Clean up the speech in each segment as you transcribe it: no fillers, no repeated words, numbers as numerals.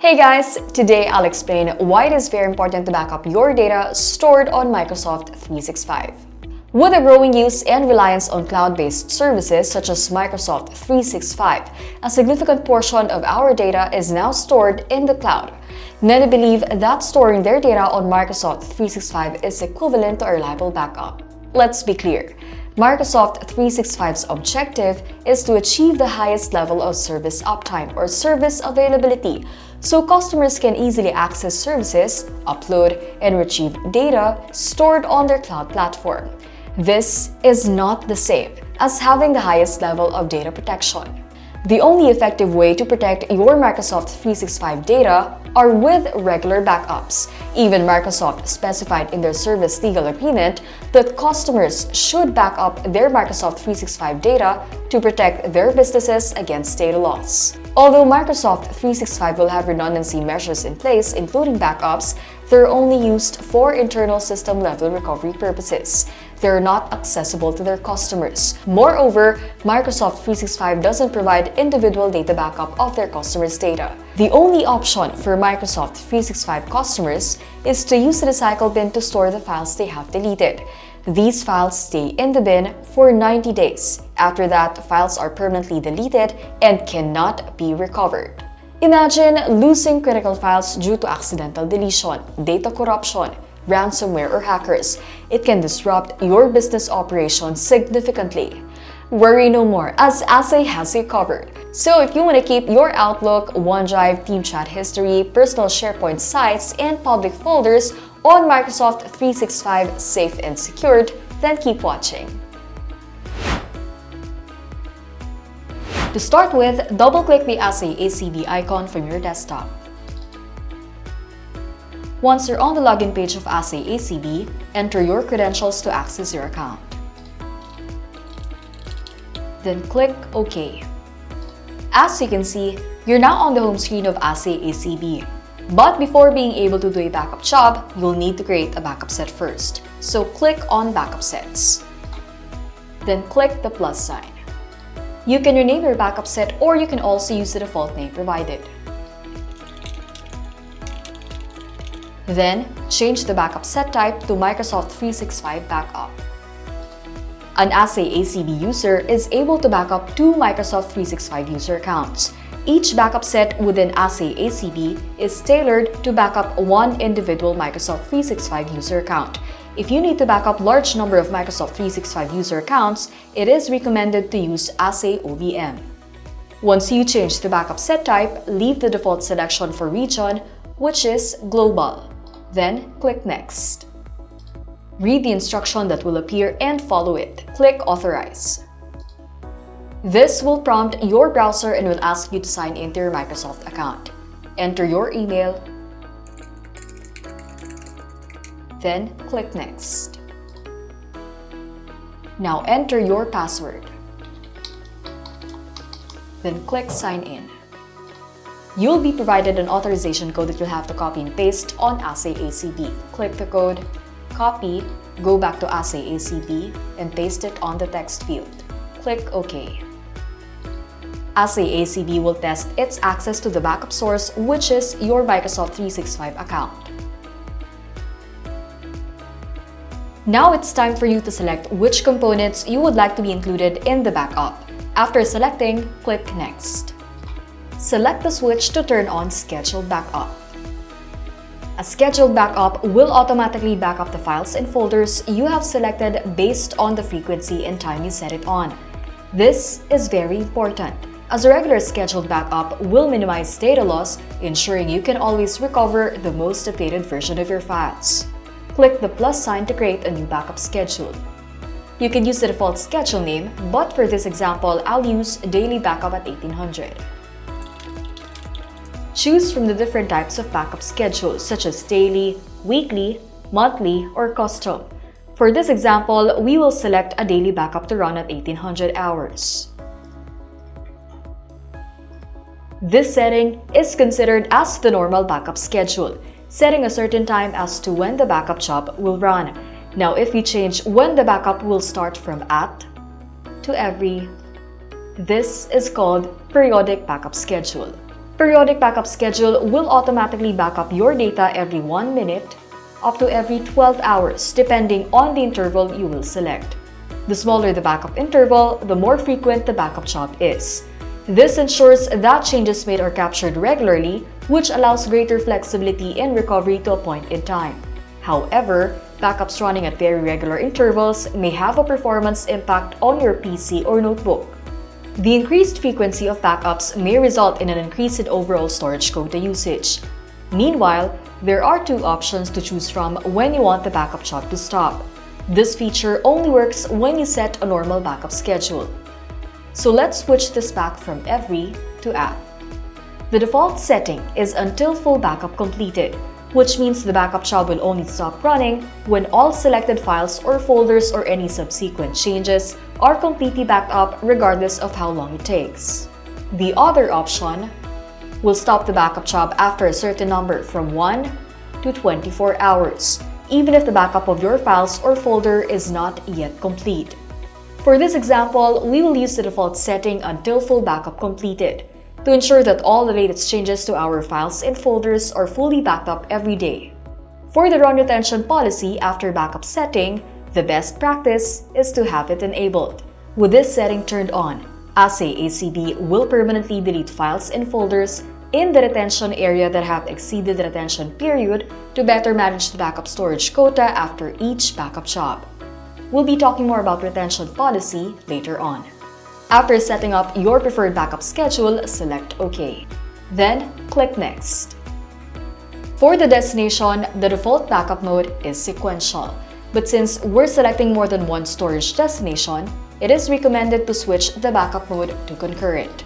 Hey guys! Today I'll explain why it is very important to back up your data stored on Microsoft 365. With a growing use and reliance on cloud-based services such as Microsoft 365, a significant portion of our data is now stored in the cloud. Many believe that storing their data on Microsoft 365 is equivalent to a reliable backup. Let's be clear. Microsoft 365's objective is to achieve the highest level of service uptime or service availability so customers can easily access services, upload, and retrieve data stored on their cloud platform. This is not the same as having the highest level of data protection. The only effective way to protect your Microsoft 365 data are with regular backups. Even Microsoft specified in their service legal agreement that customers should back up their Microsoft 365 data to protect their businesses against data loss. Although Microsoft 365 will have redundancy measures in place, including backups, they're only used for internal system-level recovery purposes. They're not accessible to their customers. Moreover, Microsoft 365 doesn't provide individual data backup of their customers' data. The only option for Microsoft 365 customers is to use the recycle bin to store the files they have deleted. These files stay in the bin for 90 days. After that, files are permanently deleted and cannot be recovered. Imagine losing critical files due to accidental deletion, data corruption, ransomware, or hackers. It can disrupt your business operations significantly. Worry no more, as Ahsay has you covered. So if you want to keep your Outlook, OneDrive, team chat history, personal Sharepoint sites, and public folders on Microsoft 365 safe and secured, then keep watching. To start with, double-click the AhsayACB icon from your desktop. Once you're on the login page of AhsayACB, enter your credentials to access your account. Then click OK. As you can see, you're now on the home screen of AhsayACB. But before being able to do a backup job, you'll need to create a backup set first. So click on Backup Sets. Then click the plus sign. You can rename your backup set, or you can also use the default name provided. Then, change the backup set type to Microsoft 365 Backup. An AhsayACB user is able to back up 2 Microsoft 365 user accounts. Each backup set within AhsayACB is tailored to back up one individual Microsoft 365 user account. If you need to back up large number of Microsoft 365 user accounts, it is recommended to use AhsayOBM. Once you change the backup set type, leave the default selection for region, which is Global. Then click Next. Read the instruction that will appear and follow it. Click Authorize. This will prompt your browser and will ask you to sign into your Microsoft account. Enter your email, then click Next. Now enter your password. Then click Sign In. You'll be provided an authorization code that you'll have to copy and paste on AhsayACB. Click the code, copy, go back to AhsayACB, and paste it on the text field. Click OK. AhsayACB will test its access to the backup source, which is your Microsoft 365 account. Now it's time for you to select which components you would like to be included in the backup. After selecting, click Next. Select the switch to turn on Scheduled Backup. A scheduled backup will automatically back up the files and folders you have selected based on the frequency and time you set it on. This is very important, as a regular scheduled backup will minimize data loss, ensuring you can always recover the most updated version of your files. Click the plus sign to create a new backup schedule. You can use the default schedule name, but for this example, I'll use Daily Backup at 1800. Choose from the different types of backup schedules such as daily, weekly, monthly, or custom. For this example, we will select a daily backup to run at 1800 hours. This setting is considered as the normal backup schedule, setting a certain time as to when the backup job will run. Now, if we change when the backup will start from at to every, this is called periodic backup schedule. Periodic backup schedule will automatically back up your data every 1 minute, up to every 12 hours, depending on the interval you will select. The smaller the backup interval, the more frequent the backup job is. This ensures that changes made are captured regularly, which allows greater flexibility in recovery to a point in time. However, backups running at very regular intervals may have a performance impact on your PC or notebook. The increased frequency of backups may result in an increase in overall storage quota usage. Meanwhile, there are two options to choose from when you want the backup job to stop. This feature only works when you set a normal backup schedule. So let's switch this back from every to at. The default setting is until full backup completed, which means the backup job will only stop running when all selected files or folders or any subsequent changes are completely backed up regardless of how long it takes. The other option will stop the backup job after a certain number from 1 to 24 hours, even if the backup of your files or folder is not yet complete. For this example, we will use the default setting until full backup completed to ensure that all the latest changes to our files and folders are fully backed up every day. For the run retention policy after backup setting, the best practice is to have it enabled. With this setting turned on, AhsayACB will permanently delete files and folders in the retention area that have exceeded the retention period to better manage the backup storage quota after each backup job. We'll be talking more about retention policy later on. After setting up your preferred backup schedule, select OK. Then, click Next. For the destination, the default backup mode is sequential. But since we're selecting more than one storage destination, it is recommended to switch the backup mode to concurrent.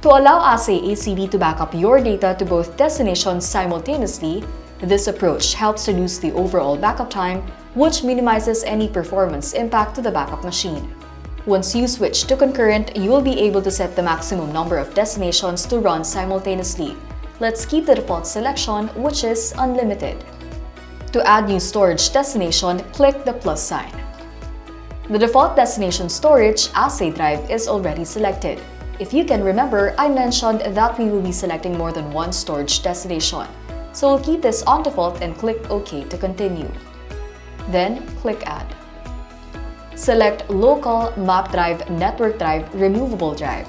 To allow AhsayACB to back up your data to both destinations simultaneously, this approach helps reduce the overall backup time, which minimizes any performance impact to the backup machine. Once you switch to concurrent, you will be able to set the maximum number of destinations to run simultaneously. Let's keep the default selection, which is unlimited. To add new storage destination, click the plus sign. The default destination storage, Onedrive, is already selected. If you can remember, I mentioned that we will be selecting more than one storage destination. So we'll keep this on default and click OK to continue. Then click Add. Select Local, Map Drive, Network Drive, Removable Drive.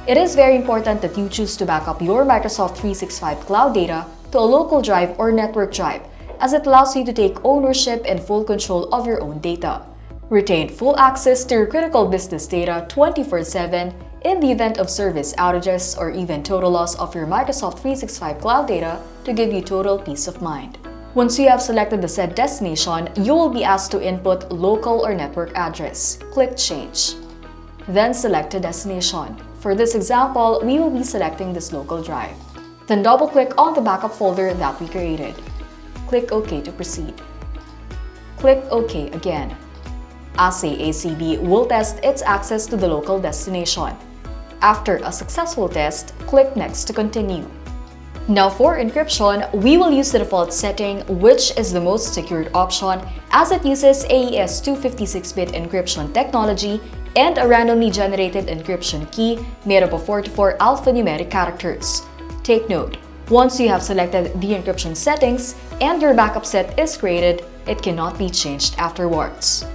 It is very important that you choose to back up your Microsoft 365 cloud data to a local drive or network drive, as it allows you to take ownership and full control of your own data. Retain full access to your critical business data 24/7 in the event of service outages or even total loss of your Microsoft 365 cloud data to give you total peace of mind. Once you have selected the said destination, you will be asked to input local or network address. Click Change. Then select a destination. For this example, we will be selecting this local drive. Then double-click on the backup folder that we created. Click OK to proceed. Click OK again. AhsayACB will test its access to the local destination. After a successful test, click Next to continue. Now for encryption, we will use the default setting, which is the most secured option as it uses AES 256-bit encryption technology and a randomly generated encryption key made up of 44 alphanumeric characters. Take note, once you have selected the encryption settings and your backup set is created, it cannot be changed afterwards.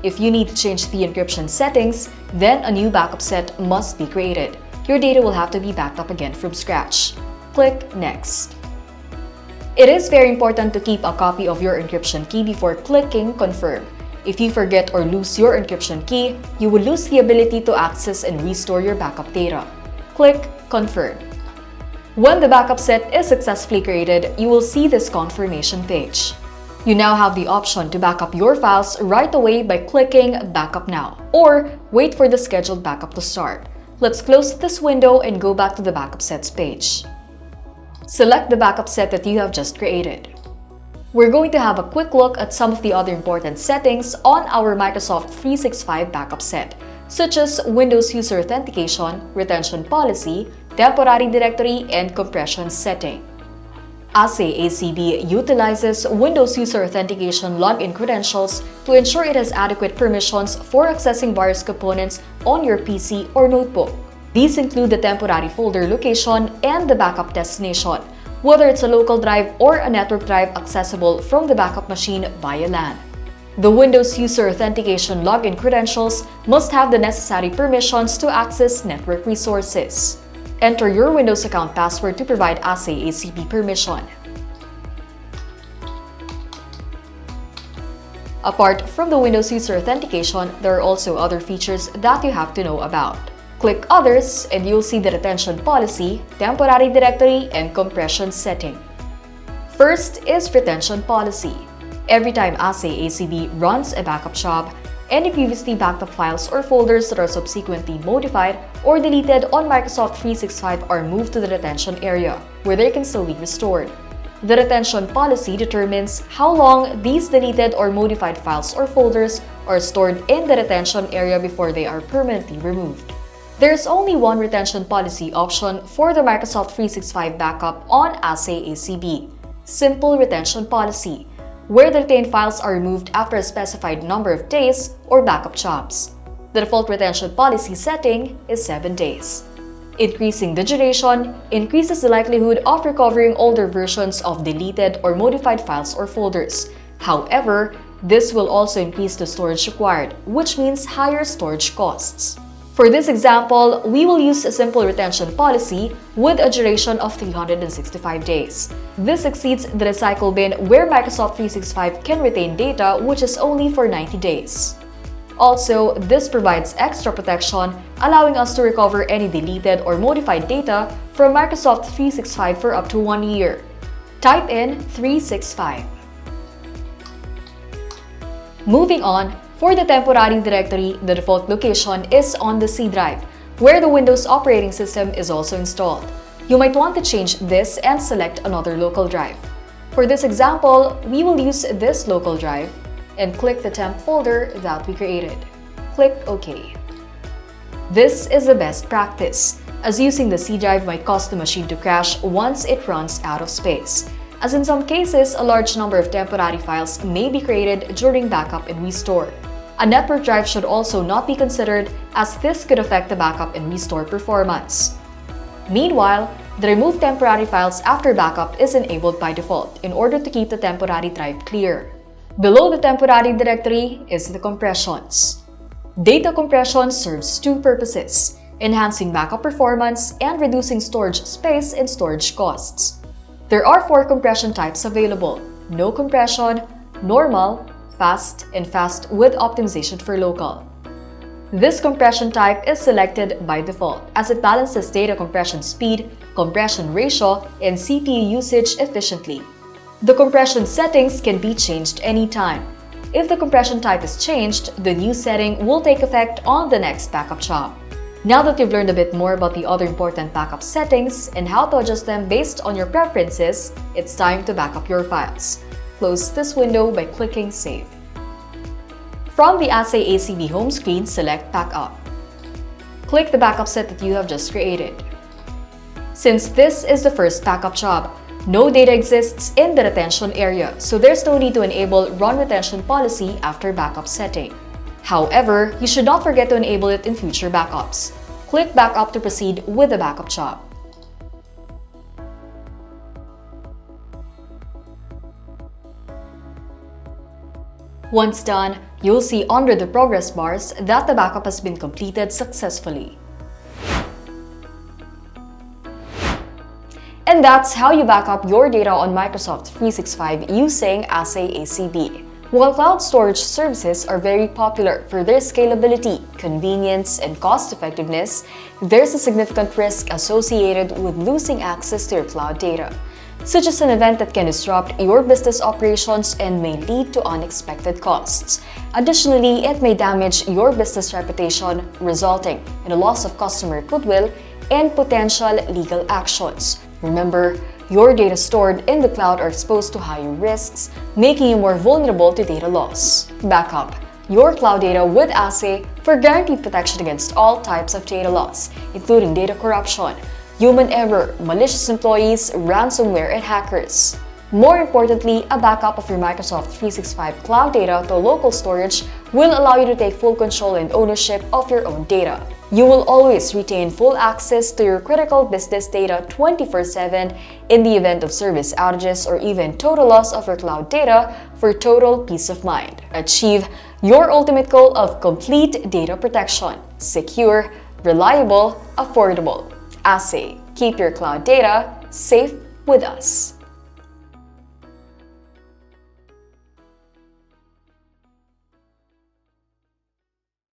If you need to change the encryption settings, then a new backup set must be created. Your data will have to be backed up again from scratch. Click Next. It is very important to keep a copy of your encryption key before clicking Confirm. If you forget or lose your encryption key, you will lose the ability to access and restore your backup data. Click Confirm. When the backup set is successfully created, you will see this confirmation page. You now have the option to back up your files right away by clicking Backup Now, or wait for the scheduled backup to start. Let's close this window and go back to the backup sets page. Select the backup set that you have just created. We're going to have a quick look at some of the other important settings on our Microsoft 365 backup set, such as Windows User Authentication, Retention Policy, Temporary Directory, and Compression Setting. AhsayACB utilizes Windows User Authentication login credentials to ensure it has adequate permissions for accessing various components on your PC or notebook. These include the temporary folder location and the backup destination, whether it's a local drive or a network drive accessible from the backup machine via LAN. The Windows user authentication login credentials must have the necessary permissions to access network resources. Enter your Windows account password to provide AhsayACB permission. Apart from the Windows user authentication, there are also other features that you have to know about. Click Others and you'll see the retention policy, temporary directory, and compression setting. First is retention policy. Every time AhsayACB runs a backup job, any previously backed up files or folders that are subsequently modified or deleted on Microsoft 365 are moved to the retention area, where they can still be restored. The retention policy determines how long these deleted or modified files or folders are stored in the retention area before they are permanently removed. There is only one retention policy option for the Microsoft 365 backup on AhsayACB: Simple Retention Policy, where the retained files are removed after a specified number of days or backup jobs. The default retention policy setting is 7 days. Increasing the duration increases the likelihood of recovering older versions of deleted or modified files or folders. However, this will also increase the storage required, which means higher storage costs. For this example, we will use a simple retention policy with a duration of 365 days. This exceeds the recycle bin where Microsoft 365 can retain data, which is only for 90 days. Also, this provides extra protection, allowing us to recover any deleted or modified data from Microsoft 365 for up to 1 year. Type in 365. Moving on, for the temporary directory, the default location is on the C drive, where the Windows operating system is also installed. You might want to change this and select another local drive. For this example, we will use this local drive and click the temp folder that we created. Click OK. This is the best practice, as using the C drive might cause the machine to crash once it runs out of space, as in some cases, a large number of temporary files may be created during backup and restore. A network drive should also not be considered, as this could affect the backup and restore performance. Meanwhile, the remove temporary files after backup is enabled by default in order to keep the temporary drive clear. Below the temporary directory is the compressions. Data compression serves two purposes: enhancing backup performance and reducing storage space and storage costs. There are 4 compression types available: no compression, normal, fast, and fast with optimization for local. This compression type is selected by default as it balances data compression speed, compression ratio, and CPU usage efficiently. The compression settings can be changed anytime. If the compression type is changed, the new setting will take effect on the next backup job. Now that you've learned a bit more about the other important backup settings and how to adjust them based on your preferences, it's time to back up your files. Close this window by clicking Save. From the AhsayACB home screen, select Backup. Click the backup set that you have just created. Since this is the first backup job, no data exists in the retention area, so there's no need to enable Run Retention Policy after backup setting. However, you should not forget to enable it in future backups. Click Backup to proceed with the backup job. Once done, you'll see under the progress bars that the backup has been completed successfully. And that's how you back up your data on Microsoft 365 using AhsayACB. While cloud storage services are very popular for their scalability, convenience, and cost-effectiveness, there's a significant risk associated with losing access to your cloud data, such as an event that can disrupt your business operations and may lead to unexpected costs. Additionally, it may damage your business reputation, resulting in a loss of customer goodwill and potential legal actions. Remember, your data stored in the cloud are exposed to higher risks, making you more vulnerable to data loss. Backup your cloud data with Ahsay for guaranteed protection against all types of data loss, including data corruption, human error, malicious employees, ransomware, and hackers. More importantly, a backup of your Microsoft 365 cloud data to local storage will allow you to take full control and ownership of your own data. You will always retain full access to your critical business data 24/7 in the event of service outages or even total loss of your cloud data for total peace of mind. Achieve your ultimate goal of complete data protection: secure, reliable, affordable. Ahsay, keep your cloud data safe with us.